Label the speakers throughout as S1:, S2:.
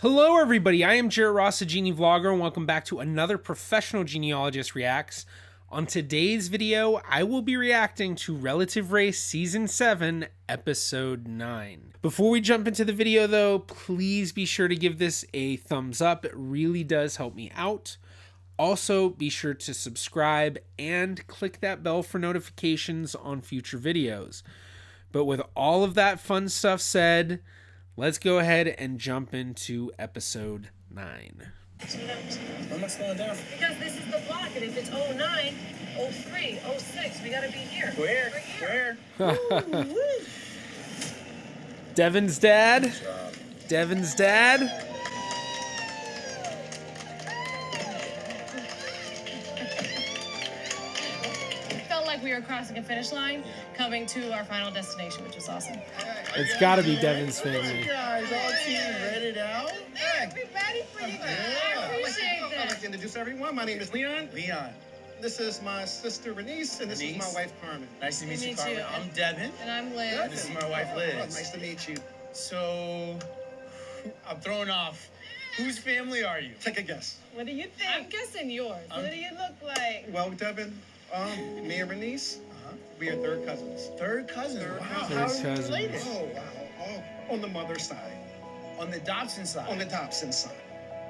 S1: Hello everybody, I am Jarrett Ross, the GeneaVlogger, and welcome back to another Professional Genealogist Reacts. On today's video, I will be reacting to Relative Race Season 7, Episode 9. Before we jump into the video though, please be sure to give this a thumbs up, it really does help me out. Also, be sure to subscribe and click that bell for notifications on future videos. But with all of that fun stuff said, let's go ahead and jump into episode 9.
S2: Why am I slowing down?
S3: Because this is the block, and if it's 09, 03, 06, we gotta be here.
S2: Where?
S1: Devin's dad. Devin's dad.
S3: Felt like we were crossing a finish line, coming to our final destination, which was awesome.
S1: It's got to be Devin's family.
S2: You guys all team ready out?
S3: Hey, we ready for you guys. I appreciate
S4: I'd like
S3: that.
S4: to introduce everyone. My name is Leon.
S2: Leon.
S4: This is my sister Bernice, and this is my
S2: Bernice.
S4: wife Carmen.
S2: Nice to meet you,
S3: meet
S2: Carmen.
S3: you.
S2: I'm Devin.
S3: And I'm
S2: And
S3: Liz.
S2: this is my wife,
S4: Oh,
S2: Liz.
S4: nice to meet you.
S2: So, I'm thrown off. Whose family are you?
S4: Take a guess.
S3: What do you think? I'm guessing yours. What do you look like?
S4: Well, Devin, me and Bernice, we are third cousins.
S2: Third cousin.
S4: Third
S2: Wow.
S4: cousin.
S2: How are
S1: Third
S2: we
S1: cousin.
S2: related?
S4: Oh, wow. Oh, on the mother's side.
S2: On the Dobson side.
S4: On the Dobson side.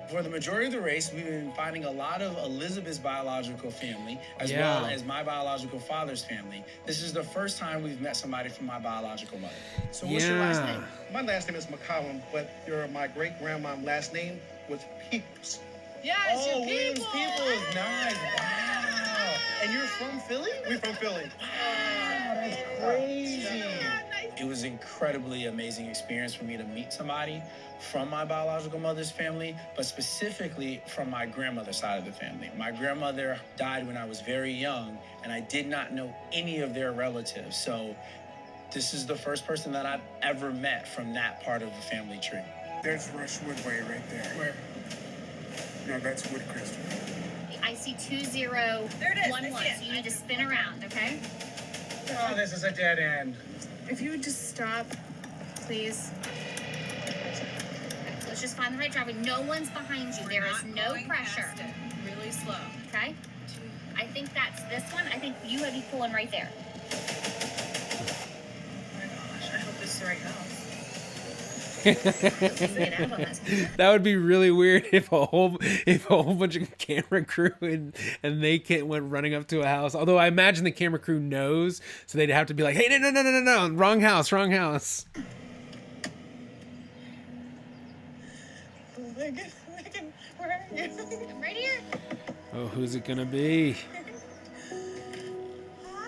S2: For the majority of the race, we've been finding a lot of Elizabeth's biological family, as
S1: Yeah.
S2: well as my biological father's family. This is the first time we've met somebody from my biological mother. So what's your last
S1: Yeah.
S2: name?
S4: My last name is McCollum, but my great-grandma's last name was Peoples.
S3: Yes,
S2: Oh,
S3: your
S2: Williams
S3: people.
S2: people is nice. Wow. And you're from Philly?
S4: We're from Philly.
S2: Wow, that's crazy. It was an incredibly amazing experience for me to meet somebody from my biological mother's family, but specifically from my grandmother's side of the family. My grandmother died when I was very young, and I did not know any of their relatives. So this is the first person that I've ever met from that part of the family tree.
S5: There's Rushwood Way right there.
S2: Where?
S5: No, that's Woodcrest.
S6: I see 2011,
S3: There it is. I see it.
S6: so you need to spin around, okay?
S2: Oh, this is a dead end.
S6: If you would just stop, please. Okay, let's just find the right driveway. No one's behind you. There is no pressure.
S3: Really slow.
S6: Okay? I think that's this one. I think you would be pulling right there.
S3: Oh my gosh, I hope this is the right house.
S6: Get out on this.
S1: That would be really weird if a whole bunch of camera crew and they went running up to a house. Although I imagine the camera crew knows, so they'd have to be like, "Hey, no, wrong house."
S3: Oh Megan, where are you?
S6: I'm right here.
S1: Oh, who's it gonna be?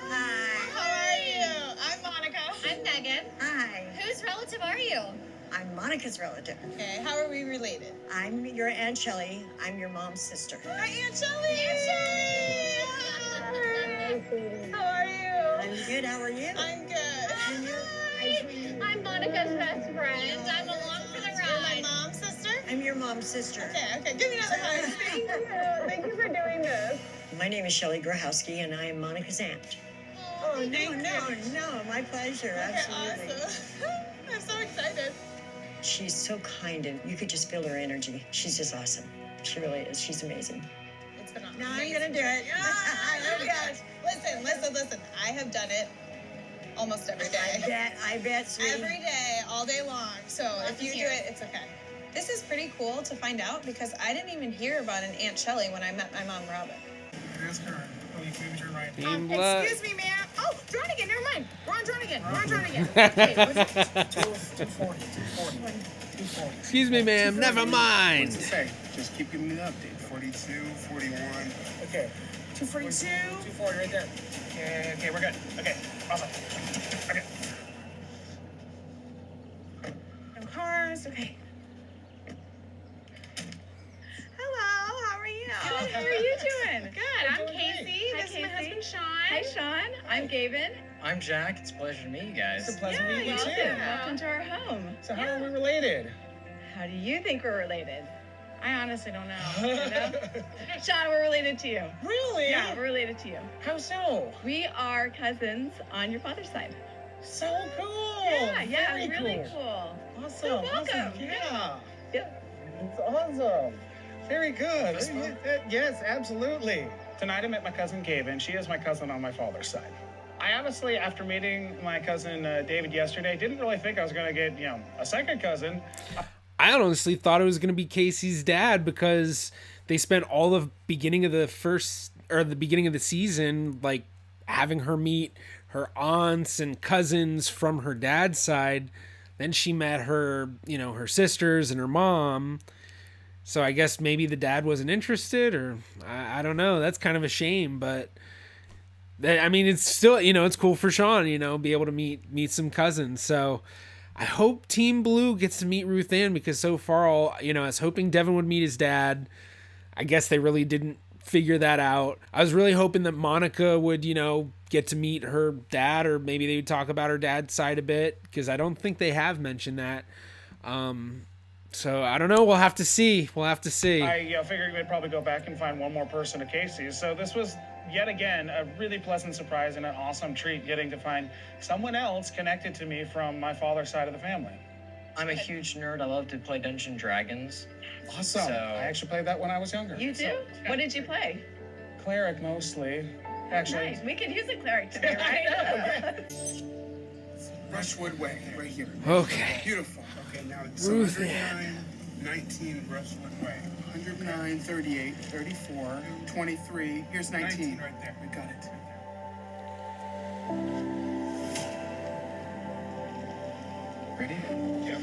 S6: Hi.
S3: How are you? I'm Monica.
S6: I'm Megan.
S7: Hi,
S6: Whose relative are you?
S7: I'm Monica's relative.
S3: Okay, how are we related?
S7: I'm your Aunt Shelley. I'm your mom's sister.
S3: Hi, Aunt Shelley. How are you?
S7: I'm good. How are you?
S3: I'm good.
S7: And you're-
S6: I'm Monica's best friend. I'm along for the
S3: You're my
S6: ride.
S3: mom's sister?
S7: I'm your mom's sister.
S3: Okay, give me another hug. Thank you. Thank you for doing this.
S7: My name is Shelley Grahowski, and I am Monica's aunt.
S3: Oh, thank you.
S7: No, my pleasure.
S3: Okay,
S7: Absolutely.
S3: awesome. I'm so excited.
S7: She's so kind, and you could just feel her energy. She's just awesome. She really is. She's amazing.
S3: It's been awesome.
S7: No, I'm gonna do it.
S3: Oh my gosh. Listen. I have done it almost every day.
S7: I bet, sweetie.
S3: Every day, all day long. So
S6: Love
S3: if
S6: to
S3: you do
S6: hear
S3: it,
S6: it.
S3: it's okay. This is pretty cool to find out because I didn't even hear about an Aunt Shelley when I met my mom, Robin.
S5: Ask her. Please use your right.
S1: Team blood.
S3: Excuse me, ma'am. Oh, Dronigan, never mind. We're on Dronigan. Okay, what's it?
S5: 240. 240.
S1: Excuse me, ma'am. Never
S5: What's
S1: mind.
S5: it say? Just keep giving me the update. 42, 41.
S2: Okay.
S3: 242.
S2: 240 right there. Okay, we're good. Okay, awesome. Okay.
S3: No cars. Okay. Hello, how are you?
S8: Good. How are you doing?
S6: Good. I'm
S3: doing
S6: Casey.
S3: great.
S8: Hi,
S6: This is my
S8: Casey.
S6: husband, Sean.
S8: Hi, Sean. I'm Gavin.
S9: I'm Jack. It's a pleasure to meet you guys.
S2: It's a pleasure meeting you
S8: welcome.
S2: too.
S8: Welcome to our home.
S2: So how are we related?
S8: How do you think we're related? I honestly don't know. You know? Sean, we're related to you.
S2: Really?
S8: Yeah, we're related to you.
S2: How so?
S8: We are cousins on your father's side.
S2: So cool.
S8: Yeah,
S2: Very
S8: really cool.
S2: Awesome.
S8: So welcome.
S2: Awesome. Yeah.
S8: Yep.
S4: It's awesome. Very good. Yes, absolutely. Tonight I met my cousin Gavin. She is my cousin on my father's side. I honestly, after meeting my cousin David yesterday, didn't really think I was going to get, a second cousin.
S1: I honestly thought it was going to be Casey's dad because they spent all the beginning of the season like having her meet her aunts and cousins from her dad's side. Then she met her, her sisters and her mom. So I guess maybe the dad wasn't interested, or I don't know. That's kind of a shame, but I mean, it's still, it's cool for Sean, be able to meet some cousins. So I hope Team Blue gets to meet Ruth Ann, because so far, I was hoping Devin would meet his dad. I guess they really didn't figure that out. I was really hoping that Monica would, get to meet her dad, or maybe they would talk about her dad's side a bit, because I don't think they have mentioned that. So I don't know. We'll have to see. I
S4: figured we'd probably go back and find one more person to Casey's. So this was yet again a really pleasant surprise and an awesome treat, getting to find someone else connected to me from my father's side of the family.
S9: I'm a huge nerd. I love to play Dungeons & Dragons.
S4: Awesome.
S9: So...
S4: I actually played that when I was younger.
S8: You do? What did you play?
S4: Cleric mostly. Actually.
S8: Nice. We could use a cleric today, right?
S5: Rushwood Way, right here.
S1: Okay.
S5: Beautiful. Okay, now it's
S1: Ruth
S5: 109, 19 Rushwood Way. 109, 38, 34, 23. Here's 19 right there. We got it. Ready? Yep.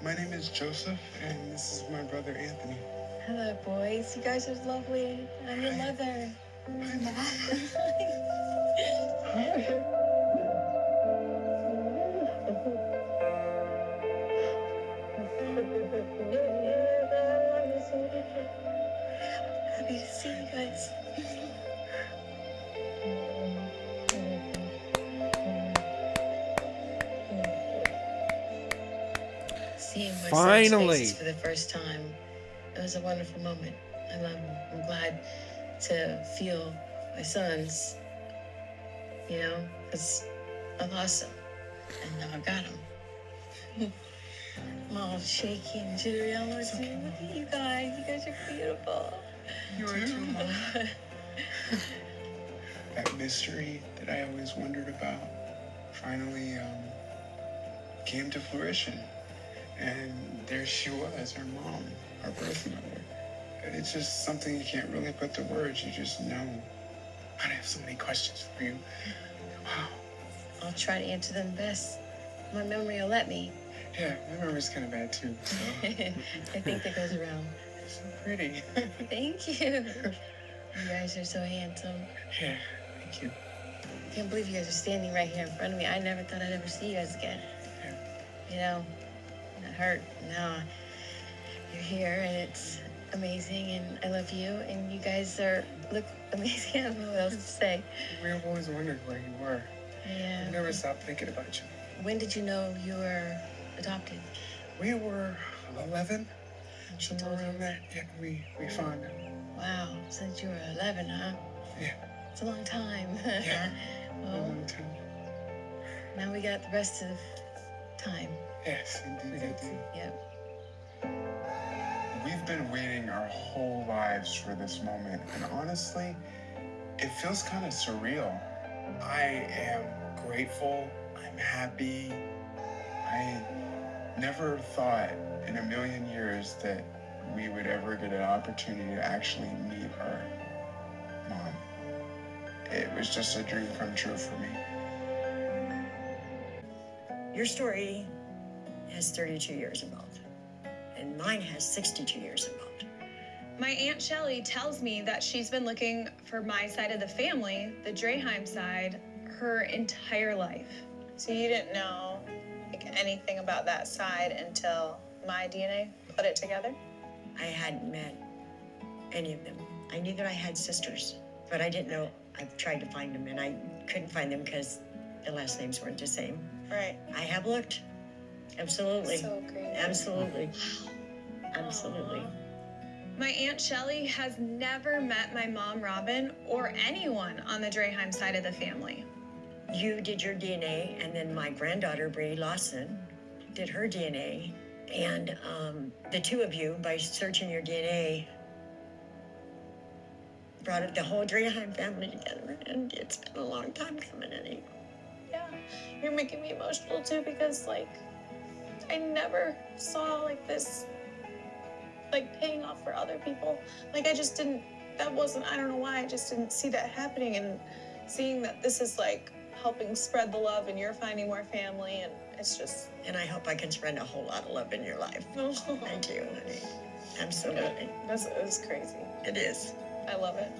S5: My name is Joseph, and this is my brother Anthony.
S7: Hello, boys. You guys are lovely. I'm your mother.
S5: Hi, Mom.
S7: Happy to see you guys. Seeing my
S1: Finally.
S7: son's faces for the first time, it was a wonderful moment. I'm glad to feel my sons, because I lost them, and now I've got them. I'm all shaky and jittery. I'm like, look at you guys. You guys are beautiful.
S5: You are too, Mom. That mystery that I always wondered about finally came to fruition. And there she was, her mom, our birth mother. And it's just something you can't really put to words. You just know. I have so many questions for you. Wow.
S7: I'll try to answer them best my memory will let me.
S5: Yeah, my memory's kind of bad too. So.
S7: I think that goes around.
S5: You're so pretty.
S7: Thank you. You guys are so handsome.
S5: Yeah, thank you.
S7: I can't believe you guys are standing right here in front of me. I never thought I'd ever see you guys again.
S5: Yeah.
S7: It hurt. Now you're here, and it's amazing, and I love you, and you guys look amazing. I don't know what else to say.
S5: We've always wondered where you were.
S7: Yeah.
S5: We never stopped thinking about you.
S7: When did you know you were adopted?
S5: We were 11.
S7: She
S5: Somewhere
S7: told
S5: around
S7: you.
S5: there. Yeah, we found it.
S7: Wow, since you were 11, huh?
S5: Yeah.
S7: It's a long time.
S5: Yeah. A
S7: Well,
S5: long time.
S7: now we got the rest of time.
S5: Yes, indeed.
S7: Yep.
S5: We've been waiting our whole lives for this moment, and honestly, it feels kind of surreal. I am grateful. I'm happy. I never thought in a million years that we would ever get an opportunity to actually meet our mom. It was just a dream come true for me.
S7: Your story has 32 years involved, and mine has 62 years involved.
S3: My Aunt Shelley tells me that she's been looking for my side of the family, the Draheim side, her entire life. So you didn't know anything about that side until my DNA put it together?
S7: I hadn't met any of them. I knew that I had sisters, but I didn't know. I've tried to find them, and I couldn't find them because the last names weren't the same.
S3: Right.
S7: I have looked. Absolutely.
S3: So crazy.
S7: Absolutely. Absolutely.
S3: My Aunt Shelley has never met my mom, Robin, or anyone on the Draheim side of the family.
S7: You did your DNA, and then my granddaughter, Brie Lawson, did her DNA. And the two of you, by searching your DNA, brought the whole Draheim family together. And it's been a long time coming, Eddie.
S3: Yeah, you're making me emotional too because, like, I never saw, like, this, like, paying off for other people. Like, I just didn't, that wasn't, I don't know why, I just didn't see that happening. And seeing that this is, like, helping spread the love and you're finding more family, and it's just...
S7: And I hope I can spread a whole lot of love in your life. Thank you, honey. Absolutely.
S3: It's crazy.
S7: It is.
S3: I love it.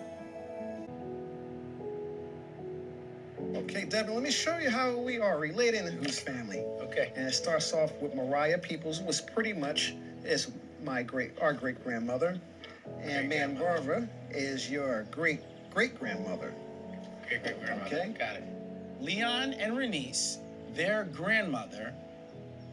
S4: Okay, Devin, let me show you how we are related and whose family. Okay. And it starts off with Mariah Peoples, who was pretty much our great grandmother, and Ma'am Barbara is your great grandmother.
S2: Great grandmother.
S4: Okay.
S2: Got it. Leon and Renice, their grandmother,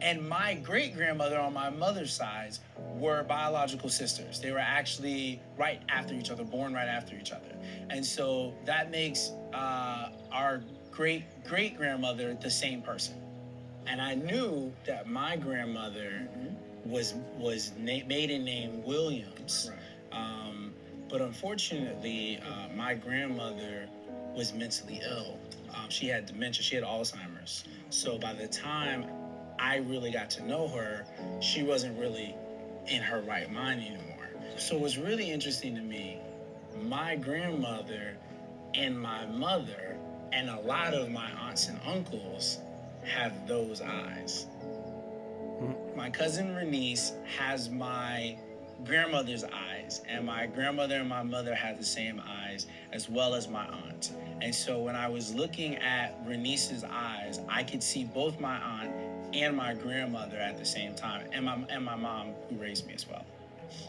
S2: and my great grandmother on my mother's side were biological sisters. They were actually right after each other, born right after each other. And so that makes our great grandmother the same person. And I knew that my grandmother was maiden name Williams.
S4: Right.
S2: But unfortunately, my grandmother was mentally ill. She had dementia, she had Alzheimer's. So by the time I really got to know her, she wasn't really in her right mind anymore. So it was really interesting to me, my grandmother and my mother and a lot of my aunts and uncles have those eyes. My cousin Renice has my grandmother's eyes, and my grandmother and my mother had the same eyes, as well as my aunt. And so when I was looking at Renice's eyes, I could see both my aunt and my grandmother at the same time, and my mom who raised me as well.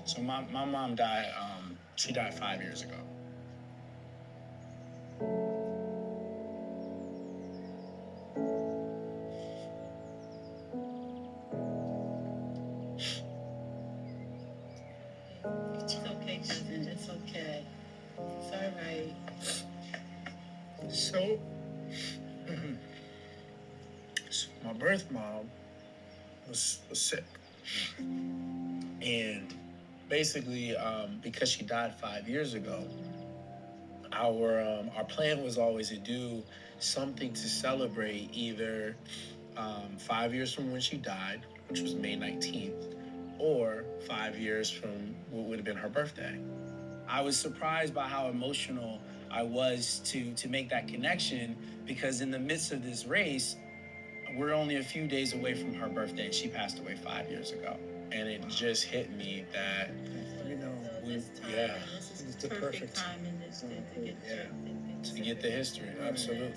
S2: So my mom died, she died 5 years ago.
S7: It's okay, cousin. It's okay. It's all right.
S2: So my birth mom was sick. And basically, because she died 5 years ago, our plan was always to do something to celebrate either 5 years from when she died, which was May 19th, or 5 years from what would have been her birthday. I was surprised by how emotional I was to make that connection, because in the midst of this race, we're only a few days away from her birthday, and she passed away 5 years ago. And it just hit me that,
S7: This is the perfect time in this
S2: to get the history, absolutely.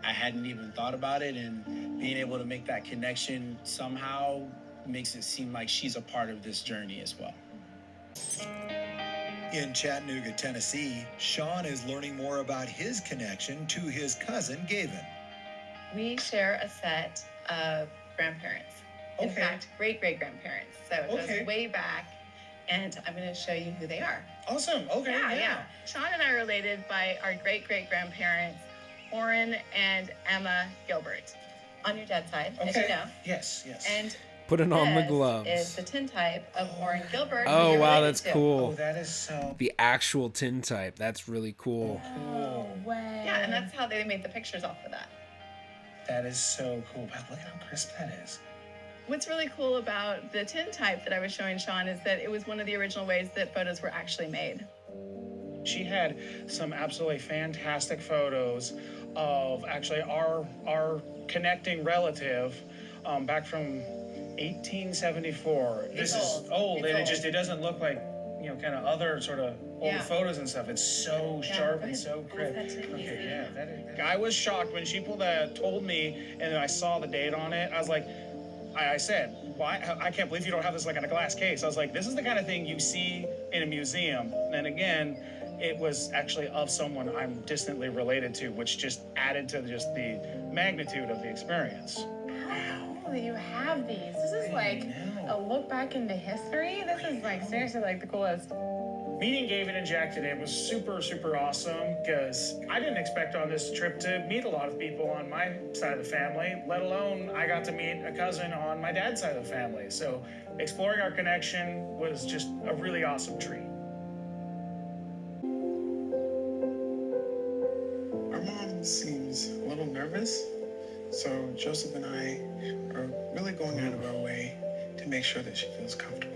S2: I hadn't even thought about it, and being able to make that connection somehow makes it seem like she's a part of this journey as well.
S10: In Chattanooga, Tennessee, Sean is learning more about his connection to his cousin, Gavin.
S8: We share a set of grandparents. In fact, great-great-grandparents. So it goes way back, and I'm going to show you who they are.
S2: Awesome. Okay.
S8: Yeah. Sean and I are related by our great-great-grandparents, Orrin and Emma Gilbert, on your dad's side, as you know.
S2: Yes.
S8: And
S1: Putting on the
S8: this
S1: gloves.
S8: is the tintype of Orrin Gilbert. who
S1: Oh,
S8: you're
S1: wow,
S8: related
S1: that's
S8: to.
S1: cool.
S2: Oh, that is so
S1: The actual tintype. That's really cool.
S2: cool.
S8: Yeah, and that's how they made the pictures off of that.
S2: That is so cool. Wow, look how crisp that is.
S8: What's really cool about the tintype that I was showing Sean is that it was one of the original ways that photos were actually made.
S4: She had some absolutely fantastic photos of actually our connecting relative back from 1874. This is old, and it doesn't look like, kind of other sort of old photos and stuff. It's so sharp and so crisp. I was shocked when she told me, and then I saw the date on it. I was like, I said, why? I can't believe you don't have this like in a glass case. I was like, this is the kind of thing you see in a museum. And again, it was actually of someone I'm distantly related to, which just added to just the magnitude of the experience.
S8: How cool that you have these. This is like a look back into history. This is like seriously like the coolest.
S4: Meeting David and Jack today was super, super awesome because I didn't expect on this trip to meet a lot of people on my side of the family, let alone I got to meet a cousin on my dad's side of the family. So exploring our connection was just a really awesome treat.
S5: Our mom seems a little nervous, so Joseph and I are really going out of our way to make sure that she feels comfortable.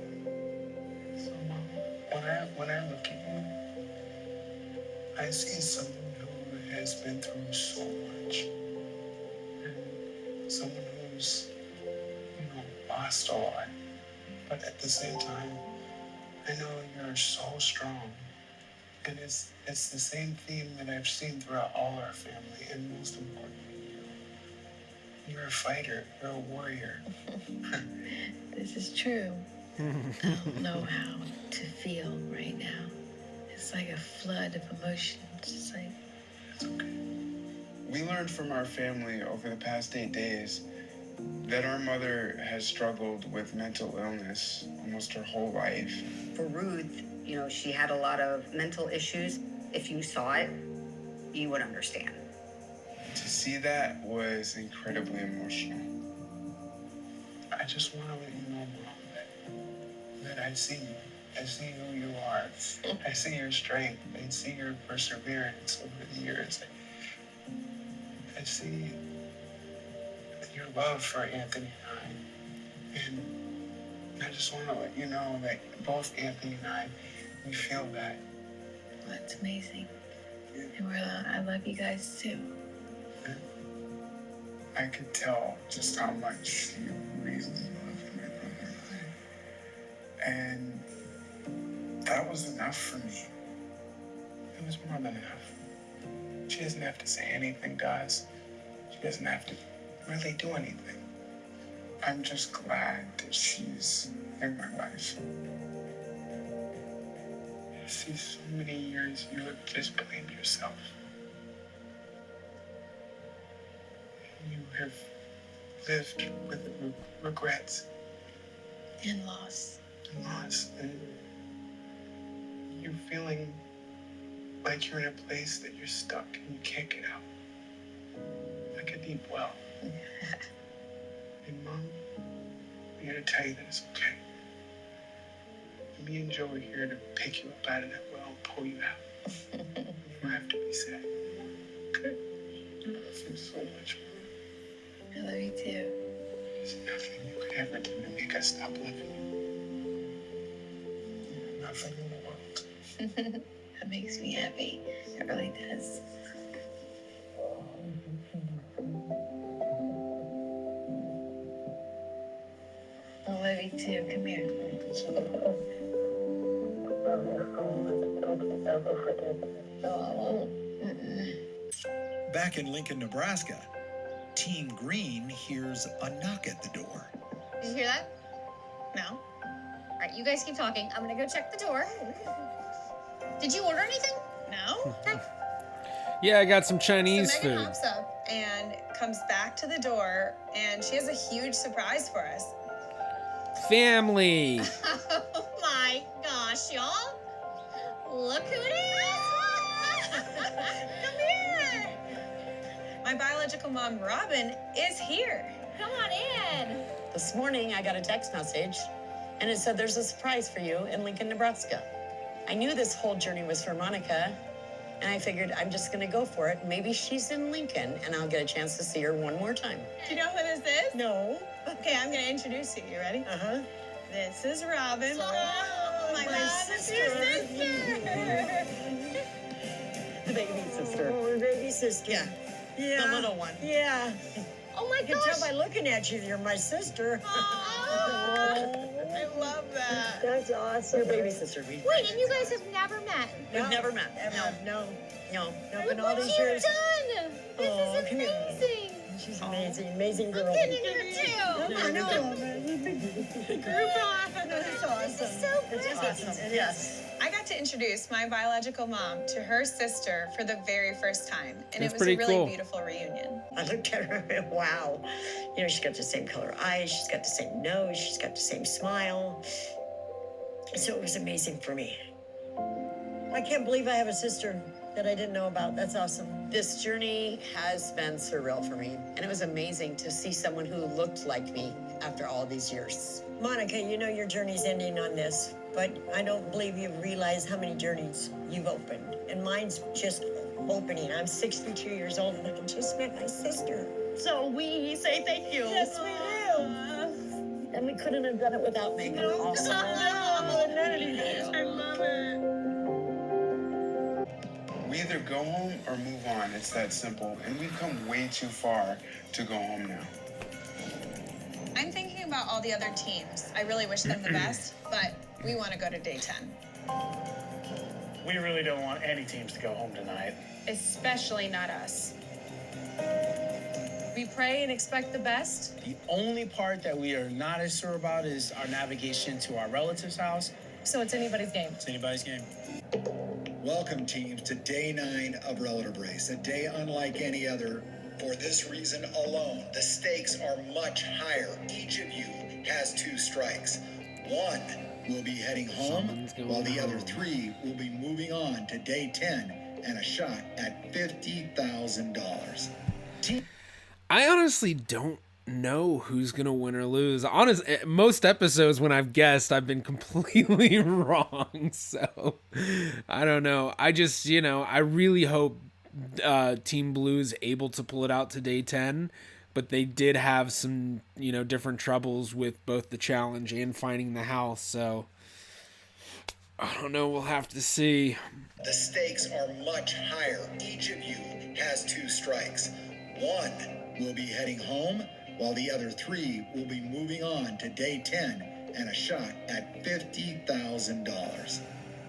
S5: So, Mom, when I look at you, I see someone who has been through so much, and someone who's, lost a lot. But at the same time, I know you're so strong. And it's the same theme that I've seen throughout all our family, and most importantly, you. You're a fighter, you're a warrior.
S7: This is true. I don't know how to feel right now. It's like a flood of emotions. It's like...
S5: It's okay. We learned from our family over the past 8 days that our mother has struggled with mental illness almost her whole life.
S11: For Ruth, she had a lot of mental issues. If you saw it, you would understand.
S5: To see that was incredibly emotional. I just want to let you know, Mom, that I see you. I see who you are. I see your strength. I see your perseverance over the years. I see your love for Anthony and I. And I just want to let you know that both Anthony and I, we feel that.
S7: Well, that's amazing. And I love you guys too.
S5: I could tell just how much you really love my brother and I. And that was enough for me. It was more than enough. She doesn't have to say anything to us. She doesn't have to really do anything. I'm just glad that she's in my life. I see so many years you have just blamed yourself. You have lived with regrets.
S7: And loss.
S5: And you're feeling like you're in a place that you're stuck and you can't get out. Like a deep well. And Mom, I'm here to tell you that it's okay. Me and Joe are here to pick you up out of that well and pull you out. You don't have to be sad. Okay? I love you so much, Mom.
S7: I love you too.
S5: There's nothing you could ever do to make us stop loving you. Nothing in the world.
S7: That makes me happy. It really does. I love you too. Come here. No, I won't.
S10: Back in Lincoln, Nebraska, Team Green hears a knock at the door.
S6: Did you hear that?
S3: No.
S6: All right, you guys keep talking. I'm gonna go check the door. Did you order anything?
S3: No.
S1: Yeah, I got some Chinese
S3: So Megan
S1: food.
S3: hops up and comes back to the door, and she has a huge surprise for us.
S1: Family.
S6: Oh my gosh, y'all. Look who it is.
S3: Come here. My biological mom, Robin, is here.
S6: Come on in.
S12: This morning, I got a text message, and it said there's a surprise for you in Lincoln, Nebraska. I knew this whole journey was for Monica, and I figured I'm just going to go for it. Maybe she's in Lincoln, and I'll get a chance to see her one more time.
S3: Do you know who this is?
S12: No.
S3: Okay, I'm going to introduce you. You ready?
S12: Uh-huh.
S3: This is Robin.
S6: Oh,
S3: my sister.
S12: The baby sister.
S13: Oh, the baby sister.
S12: Yeah.
S13: Yeah.
S12: The little one.
S13: Yeah.
S6: Oh my
S13: I can
S6: gosh.
S13: tell by looking at you, you're my sister.
S3: I love that.
S13: That's awesome.
S12: Your baby sister.
S6: Wait, and you guys have never met?
S12: We've never met.
S13: No.
S12: No.
S6: Look what you've done. This
S12: Oh,
S6: is
S12: come here.
S6: amazing.
S13: She's amazing. Amazing girl.
S6: I'm getting in here too.
S13: I know.
S6: Groupon.
S13: That's awesome.
S6: This is so
S12: It's
S6: great.
S12: awesome.
S13: It is.
S12: Yes.
S3: I got to introduce my biological mom to her sister for the very first time, and
S1: That's
S3: it was a really
S1: cool.
S3: beautiful reunion.
S13: I looked at her and wow. You know, she's got the same color eyes, she's got the same nose, she's got the same smile. So it was amazing for me. I can't believe I have a sister that I didn't know about. That's awesome.
S12: This journey has been surreal for me, and it was amazing to see someone who looked like me after all these years.
S13: Monica, you know your journey's ending on this, but I don't believe you realize how many journeys you've opened. And mine's just opening. I'm 62 years old and I just met my sister.
S12: So we say thank you.
S13: Yes, we do.
S12: And we couldn't have done it without Megan. Also.
S13: I love it.
S5: We either go home or move on. It's that simple. And we've come way too far to go home now.
S3: I'm thinking about all the other teams. I really wish them the best, but we want to go to day 10.
S4: We really don't want any teams to go home tonight.
S14: Especially not us. We pray and expect the best.
S2: The only part that we are not as sure about is our navigation to our relative's house.
S14: So it's anybody's game.
S2: It's anybody's game.
S10: Welcome, teams, to day 9 of Relative Race, a day unlike any other. For this reason alone, the stakes are much higher. Each of you has 2 strikes. One will be heading home, while the other 3 will be moving on to day 10 and a shot at $50,000.
S1: I honestly don't know who's gonna win or lose. Most episodes when I've guessed, I've been completely wrong. So I don't know. I just, I really hope Team Blue's able to pull it out to day 10, but they did have some, different troubles with both the challenge and finding the house. So I don't know. We'll have to see.
S10: The stakes are much higher. Each of you has 2 strikes. One will be heading home, while the other 3 will be moving on to day 10 and a shot at $50,000.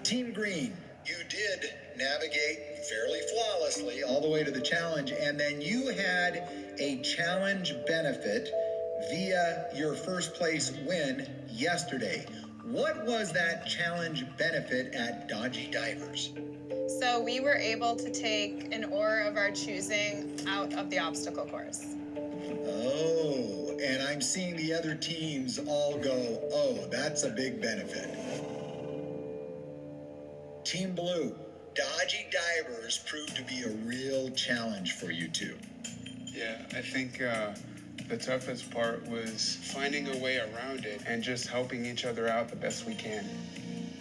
S10: Team Green, you did navigate fairly flawlessly all the way to the challenge, and then you had a challenge benefit via your first place win yesterday. What was that challenge benefit at Dodgy Divers?
S3: So we were able to take an ore of our choosing out of the obstacle course.
S10: Oh, and I'm seeing the other teams all go, oh, that's a big benefit. Team Blue, Dodgy Divers proved to be a real challenge for you two.
S5: Yeah, I think the toughest part was finding a way around it and just helping each other out the best we can.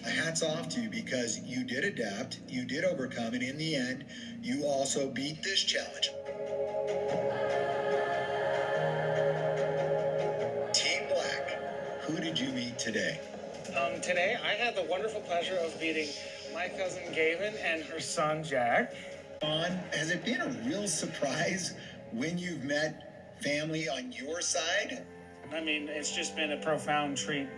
S10: Hats off to you because you did adapt, you did overcome, and in the end, you also beat this challenge. Team Black, who did you meet today?
S4: Today, I had the wonderful pleasure of meeting my cousin Gavin and her son Jack.
S10: Has it been a real surprise when you've met family on your side?
S4: I mean, it's just been a profound treat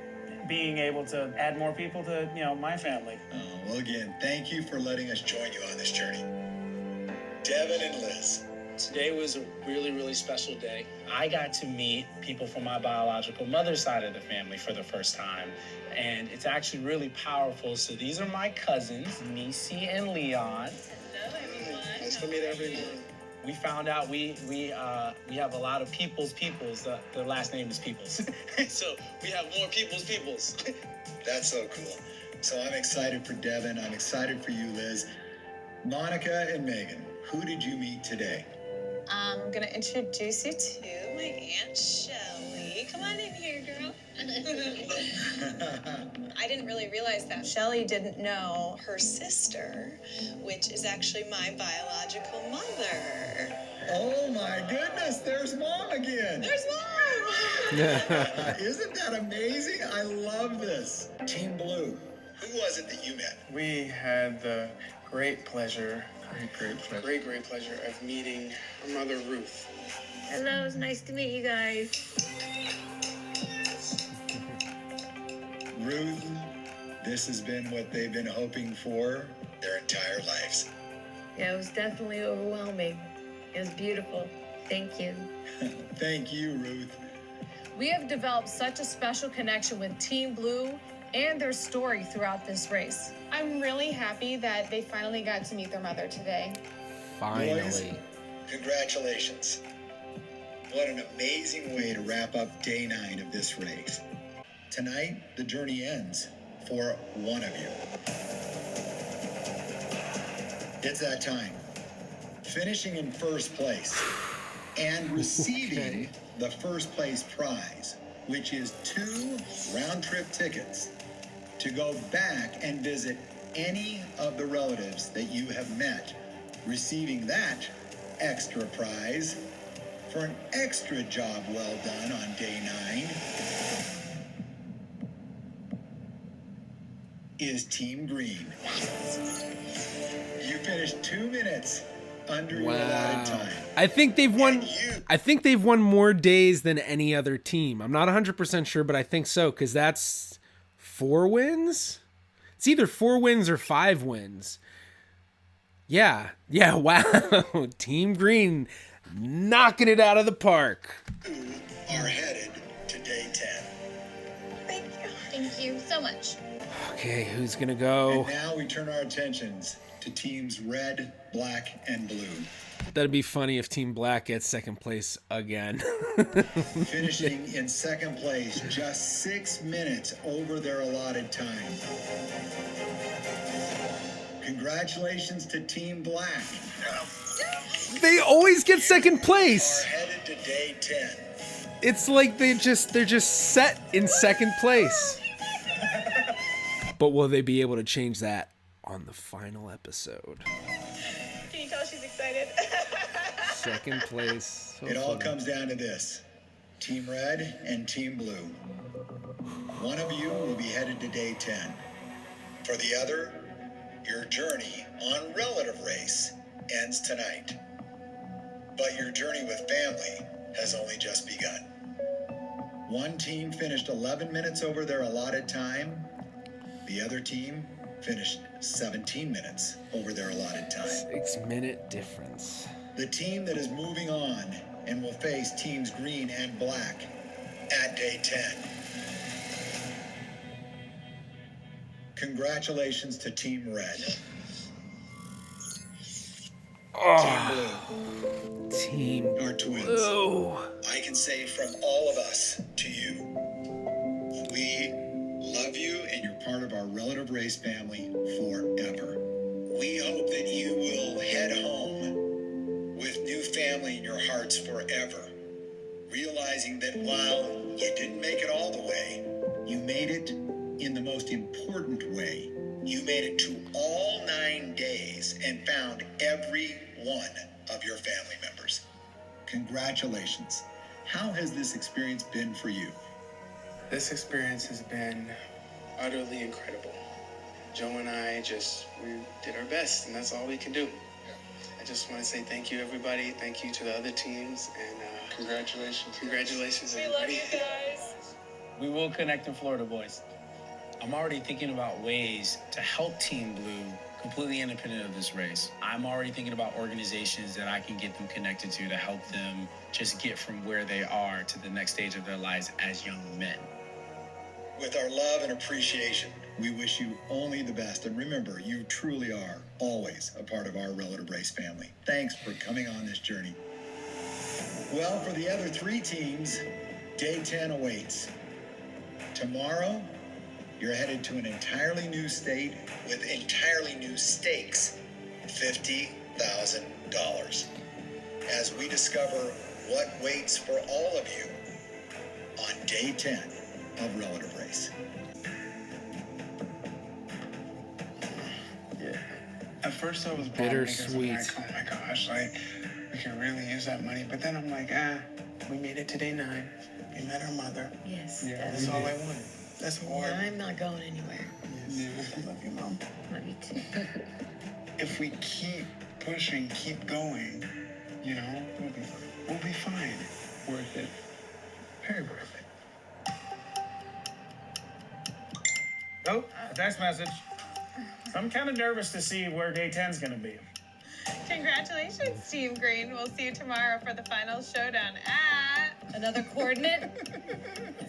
S4: being able to add more people to, my family.
S10: Oh, well, again, thank you for letting us join you on this journey. Devin and Liz.
S2: Today was a really, really special day. I got to meet people from my biological mother's side of the family for the first time, and it's actually really powerful. So these are my cousins, Nisi and Leon.
S3: Hello, everyone.
S2: Nice to meet everyone. We found out we have a lot of peoples. Their last name is Peoples. So we have more peoples.
S10: That's so cool. So I'm excited for Devin. I'm excited for you, Liz. Monica and Megan, who did you meet today?
S3: I'm going to introduce you to my Aunt Shelly. Come on in here, girl. I didn't really realize that Shelly didn't know her sister, which is actually my biological mother.
S10: Oh my goodness, there's Mom again.
S3: There's Mom!
S10: Isn't that amazing? I love this. Team Blue, who was it that you met?
S5: We had the great pleasure of meeting our mother, Ruth.
S7: Hello, it's nice to meet you guys.
S10: Ruth, this has been what they've been hoping for their entire lives.
S7: Yeah, it was definitely overwhelming. It was beautiful. Thank you.
S10: Thank you, Ruth.
S14: We have developed such a special connection with Team Blue and their story throughout this race. I'm really happy that they finally got to meet their mother today.
S1: Finally.
S10: Boys, congratulations. What an amazing way to wrap up day 9 of this race. Tonight, the journey ends for one of you. It's that time. Finishing in first place and receiving the first place prize, which is 2 round-trip tickets to go back and visit any of the relatives that you have met, receiving that extra prize for an extra job well done on day 9 is Team Green. You finished 2 minutes under your allotted time.
S1: I think they've won. I think they've won more days than any other team. I'm not 100% sure, but I think so, because that's 4 wins. It's either 4 wins or 5 wins. Yeah. Wow. Team Green knocking it out of the park.
S10: Who are headed to day 10?
S6: Thank you. Thank you so much.
S1: Okay, who's gonna go?
S10: And now we turn our attentions to teams red, black, and blue.
S1: That'd be funny if Team Black gets second place again.
S10: Finishing in second place, just 6 minutes over their allotted time. Congratulations to Team Black.
S1: They always get second place.
S10: Are headed to day 10.
S1: It's like they're just set in second place. But will they be able to change that on the final episode?
S3: Can you tell she's excited?
S1: Second place. So
S10: It all
S1: funny.
S10: comes down to this. Team Red and Team Blue. One of you will be headed to day 10. For the other, your journey on relative race ends tonight. But your journey with family has only just begun. One team finished 11 minutes over their allotted time. The other team finished 17 minutes over their allotted time.
S1: 6-minute difference.
S10: The team that is moving on and will face teams green and black at day 10. Congratulations to Team Red.
S1: Team
S10: Blue are twins.
S1: Blue.
S10: I can say from all of us to you, we love you and you're part of our relative race family forever. We hope that you will head home with new family in your hearts forever, realizing that while you didn't make it all the way, you made it in the most important way. You made it to all 9 days and found every one of your family members. Congratulations. How has this experience been for you?
S5: This experience has been utterly incredible. Joe and I we did our best, and that's all we can do. I just want to say thank you, everybody. Thank you to the other teams, and congratulations. Congratulations,
S3: We
S5: everybody.
S3: love you guys.
S2: We will connect in Florida, boys. I'm already thinking about ways to help Team Blue completely independent of this race. I'm already thinking about organizations that I can get them connected to help them just get from where they are to the next stage of their lives as young men.
S10: With our love and appreciation, we wish you only the best. And remember, you truly are always a part of our relative race family. Thanks for coming on this journey. Well, for the other 3 teams, day 10 awaits. Tomorrow, you're headed to an entirely new state with entirely new stakes, $50,000. As we discover what waits for all of you on day 10 of Relative Race.
S5: Yeah. At first I was bummed because I'm
S1: Bittersweet.
S5: like, oh my gosh, like we can really use that money. But then I'm like, we made it to day 9. We met our mother.
S13: Yes.
S5: That's all I wanted. That's all
S13: Yeah, I'm not going anywhere.
S5: Yeah, I love you, Mom.
S13: Love you too.
S5: If we keep pushing, keep going, we'll be fine. Worth it. Very worth it.
S4: Oh, a text message. I'm kind of nervous to see where day 10's going to be.
S3: Congratulations, Team Green. We'll see you tomorrow for the final showdown at
S14: Another coordinate,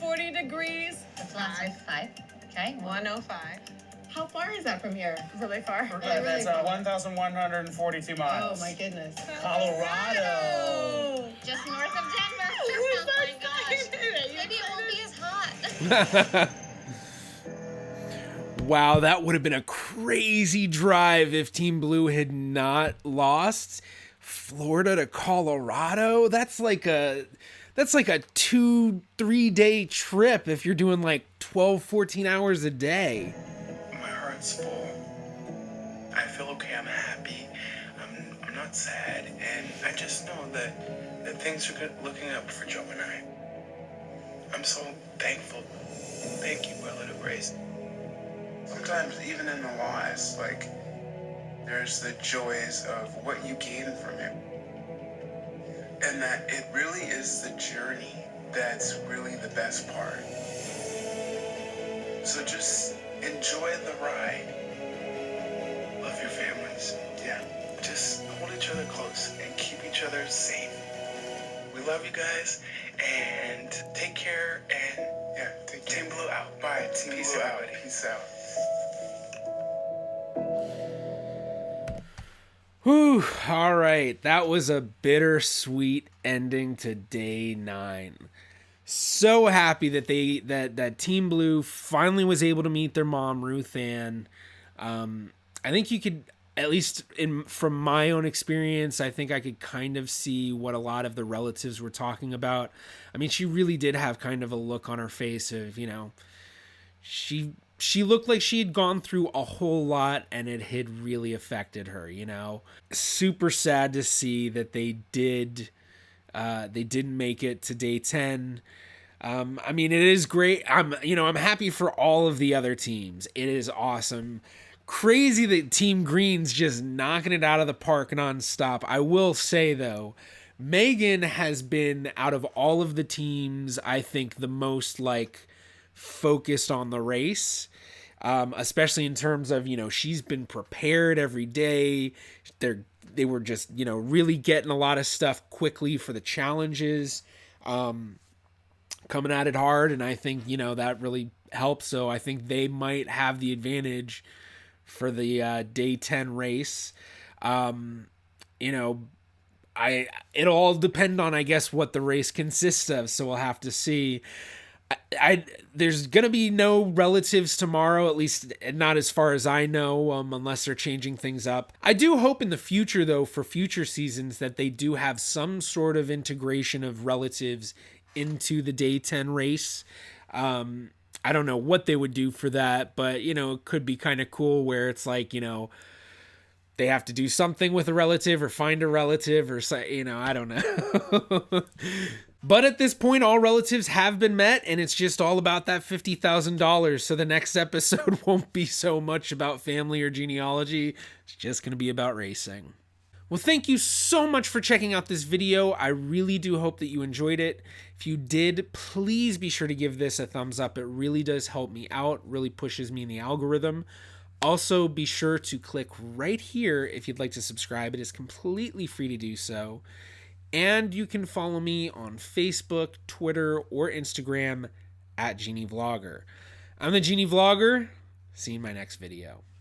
S14: 40 degrees.
S6: What's the last one? 5?
S8: Okay.
S3: 105.
S8: How far is that from here?
S3: Really far.
S4: Okay, that's 1,142 miles.
S3: Oh my goodness.
S4: Colorado.
S6: Just north of Denver. Oh my gosh. Maybe it won't be as hot.
S1: Wow, that would have been a crazy drive if Team Blue had not lost. Florida to Colorado? That's like a 2-3 day trip if you're doing like 12, 14 hours a day.
S5: My heart's full. I feel okay. I'm happy. I'm not sad, and I just know that things are good, looking up for Joe and I. I'm so thankful. Thank you, Bella, to Grace. Sometimes, even in the loss, like, there's the joys of what you gain from it. And that it really is the journey that's really the best part. So just enjoy the ride. Love your families. Yeah. Just hold each other close and keep each other safe. We love you guys, and take care, and yeah, Team Blue out. Bye. Team Peace Blue out. Peace out.
S1: Whew, all right, that was a bittersweet ending to day 9. So happy that that Team Blue finally was able to meet their mom, Ruth Ann. I think you could, at least from my own experience, I think I could kind of see what a lot of the relatives were talking about. I mean, she really did have kind of a look on her face of, you know, she looked like she had gone through a whole lot and it had really affected her, you know. Super sad to see that they didn't make it to day 10. I mean, it is great. I'm happy for all of the other teams. It is awesome. Crazy that Team Green's just knocking it out of the park nonstop. I will say though, Megan has been, out of all of the teams, I think the most like focused on the race, especially in terms of, you know, she's been prepared every day. They were just, you know, really getting a lot of stuff quickly for the challenges, coming at it hard, and I think, you know, that really helps. So I think they might have the advantage for the day 10 race. You know, it'll all depend on, I guess, what the race consists of, so we'll have to see. There's gonna be no relatives tomorrow, at least not as far as I know, unless they're changing things up. I do hope in the future, though, for future seasons, that they do have some sort of integration of relatives into the day 10 race. I don't know what they would do for that, but, you know, it could be kind of cool where it's like, you know, they have to do something with a relative or find a relative or, you know, I don't know. But at this point, all relatives have been met, and it's just all about that $50,000. So the next episode won't be so much about family or genealogy. It's just going to be about racing. Well, thank you so much for checking out this video. I really do hope that you enjoyed it. If you did, please be sure to give this a thumbs up. It really does help me out, really pushes me in the algorithm. Also, be sure to click right here if you'd like to subscribe. It is completely free to do so. And you can follow me on Facebook, Twitter, or Instagram at GeneaVlogger. I'm the GeneaVlogger. See you in my next video.